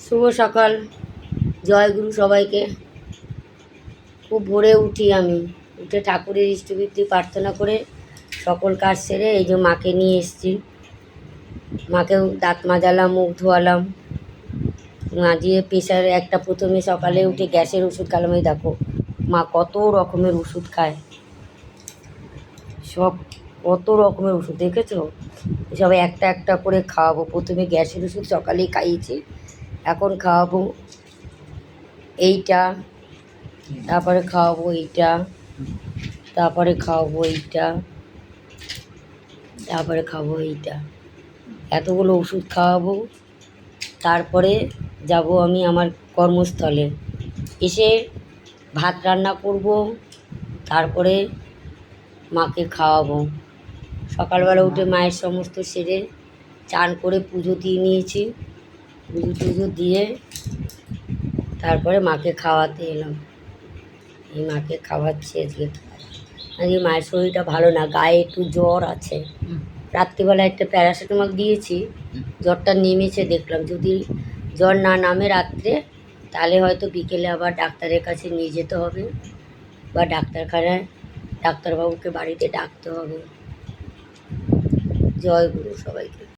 শুভ সকাল, জয় গুরু সবাইকে। খুব ভোরে উঠি আমি, উঠে ঠাকুরের ইষ্টবৃত্তি প্রার্থনা করে সকল কাজ সেরে এই যে মাকে নিয়ে এসেছি। মাকেও দাঁত মাজালাম, মুখ ধোয়ালাম, মাজিয়ে প্রেশারে একটা প্রথমে সকালে উঠে গ্যাসের ওষুধ খেলাম। এই দেখো মা কত রকমের ওষুধ খায়, সব কত রকমের ওষুধ দেখেছো, সব একটা একটা করে খাওয়াবো। প্রথমে গ্যাসের ওষুধ সকালেই খাইয়েছি, এখন খাওয়াবো এইটা, তারপরে খাওয়াবো এইটা, তারপরে খাওয়াবো এইটা, তারপরে খাবো এইটা। এতগুলো ওষুধ খাওয়াবো। তারপরে যাব আমি আমার কর্মস্থলে, এসে ভাত রান্না করব, তারপরে মাকে খাওয়াবো। সকালবেলা উঠে মায়ের সমস্ত সেরে চান করে পুজো দিয়ে নিয়েছি, পুজো টুজো দিয়ে তারপরে মাকে খাওয়াতে এলাম। এই মাকে খাওয়াচ্ছি আজকে। আজকে মায়ের শরীরটা ভালো না, গায়ে একটু জ্বর আছে। রাত্রিবেলা একটা প্যারাসিটামল দিয়েছি, জ্বরটা নেমেছে দেখলাম। যদি জ্বর না নামে রাত্রে, তাহলে হয়তো বিকেলে আবার ডাক্তারের কাছে নিয়ে যেতে হবে, বা ডাক্তারখানায় ডাক্তারবাবুকে বাড়িতে ডাকতে হবে। জয় গুরু সবাইকে।